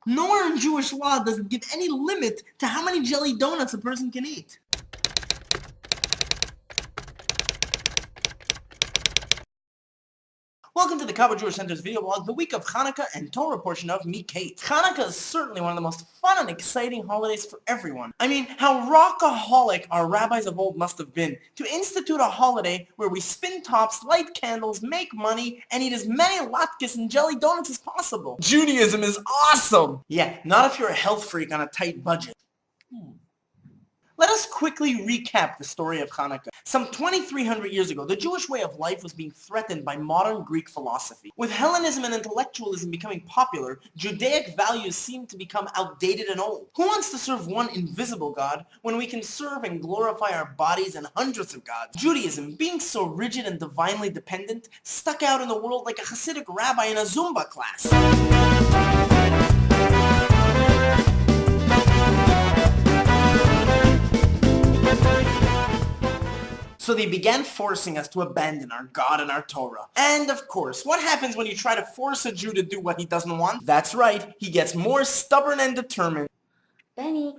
Nowhere in Jewish law does it give any limit to how many jelly donuts a person can eat. Welcome to the Cabo Jewish Center's video blog, the week of Chanuka and Torah portion of Mikeitz. Hanukkah is certainly one of the most fun and exciting holidays for everyone. I mean, how rockaholic our rabbis of old must have been to institute a holiday where we spin tops, light candles, make money, and eat as many latkes and jelly donuts as possible. Judaism is awesome! Yeah, not if you're a health freak on a tight budget. Let us quickly recap the story of Chanuka. Some 2,300 years ago, the Jewish way of life was being threatened by modern Greek philosophy. With Hellenism and intellectualism becoming popular, Judaic values seemed to become outdated and old. Who wants to serve one invisible God when we can serve and glorify our bodies and hundreds of gods? Judaism, being so rigid and divinely dependent, stuck out in the world like a Hasidic rabbi in a Zumba class. So they began forcing us to abandon our God and our Torah. And of course, what happens when you try to force a Jew to do what he doesn't want? That's right, he gets more stubborn and determined. Benny,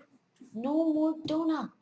no more donuts.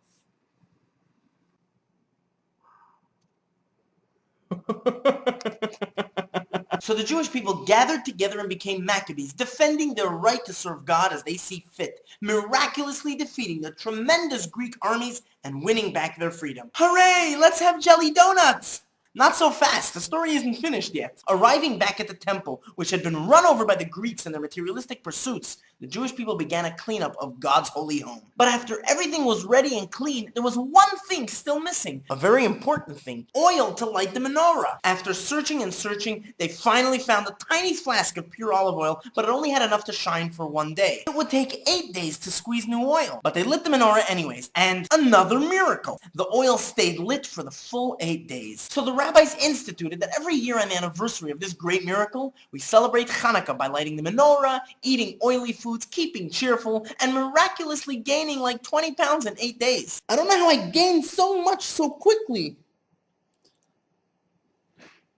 So the Jewish people gathered together and became Maccabees, defending their right to serve God as they see fit, miraculously defeating the tremendous Greek armies and winning back their freedom. Hooray! Let's have jelly donuts! Not so fast, the story isn't finished yet. Arriving back at the temple, which had been run over by the Greeks and their materialistic pursuits, the Jewish people began a cleanup of God's holy home. But after everything was ready and clean, there was one thing still missing. A very important thing. Oil to light the menorah. After searching and searching, they finally found a tiny flask of pure olive oil, but it only had enough to shine for one day. It would take 8 days to squeeze new oil. But they lit the menorah anyways, and another miracle. The oil stayed lit for the full 8 days. So the rabbis instituted that every year on the anniversary of this great miracle, we celebrate Hanukkah by lighting the menorah, eating oily foods, keeping cheerful, and miraculously gaining like 20 pounds in 8 days. I don't know how I gained so much so quickly.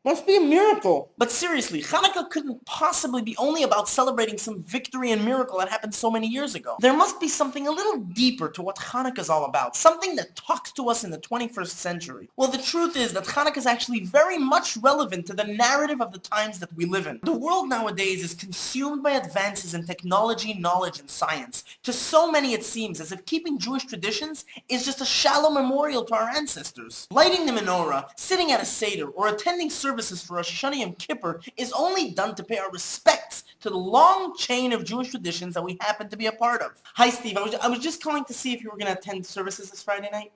Must be a miracle. But seriously, Hanukkah couldn't possibly be only about celebrating some victory and miracle that happened so many years ago. There must be something a little deeper to what Hanukkah is all about, something that talks to us in the 21st century. Well, the truth is that Hanukkah is actually very much relevant to the narrative of the times that we live in. The world nowadays is consumed by advances in technology, knowledge, and science. To so many it seems as if keeping Jewish traditions is just a shallow memorial to our ancestors. Lighting the menorah, sitting at a Seder, or attending services for Rosh Hashanah and Kippur is only done to pay our respects to the long chain of Jewish traditions that we happen to be a part of. Hi Steve, I was just calling to see if you were going to attend services this Friday night.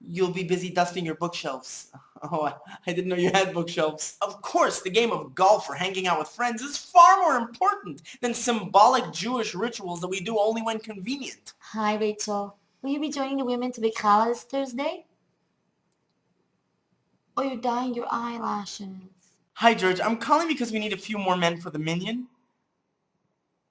You'll be busy dusting your bookshelves. Oh, I didn't know you had bookshelves. Of course, the game of golf or hanging out with friends is far more important than symbolic Jewish rituals that we do only when convenient. Hi, Rachel. Will you be joining the women to bake challah this Thursday? Or you're dyeing your eyelashes? Hi, George. I'm calling because we need a few more men for the minyan.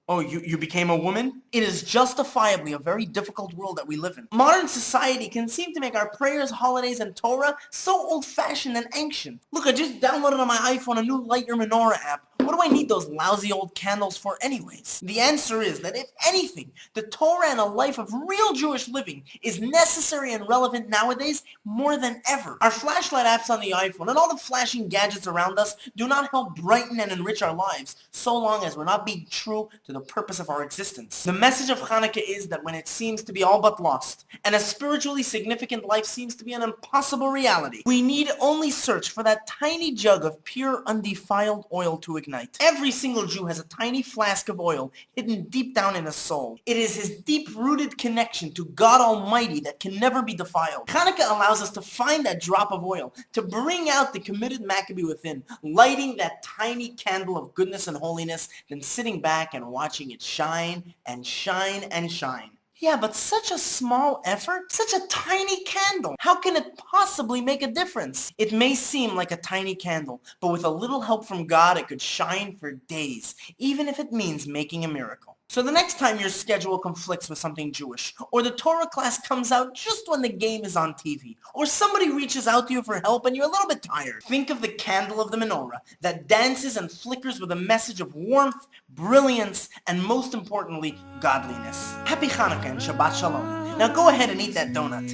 Oh, you became a woman? It is justifiably a very difficult world that we live in. Modern society can seem to make our prayers, holidays, and Torah so old-fashioned and ancient. Look, I just downloaded on my iPhone a new Light Your Menorah app. What do I need those lousy old candles for anyways? The answer is that if anything, the Torah and a life of real Jewish living is necessary and relevant nowadays more than ever. Our flashlight apps on the iPhone and all the flashing gadgets around us do not help brighten and enrich our lives so long as we're not being true to the purpose of our existence. The message of Hanukkah is that when it seems to be all but lost, and a spiritually significant life seems to be an impossible reality, we need only search for that tiny jug of pure, undefiled oil to ignite. Every single Jew has a tiny flask of oil hidden deep down in his soul. It is his deep-rooted connection to God Almighty that can never be defiled. Hanukkah allows us to find that drop of oil, to bring out the committed Maccabee within, lighting that tiny candle of goodness and holiness, then sitting back and watching it shine and shine and shine. Yeah, but such a small effort? Such a tiny candle. How can it possibly make a difference? It may seem like a tiny candle, but with a little help from God, it could shine for days, even if it means making a miracle. So the next time your schedule conflicts with something Jewish, or the Torah class comes out just when the game is on TV, or somebody reaches out to you for help and you're a little bit tired, think of the candle of the menorah that dances and flickers with a message of warmth, brilliance, and most importantly, godliness. Happy Hanukkah and Shabbat Shalom. Now go ahead and eat that donut.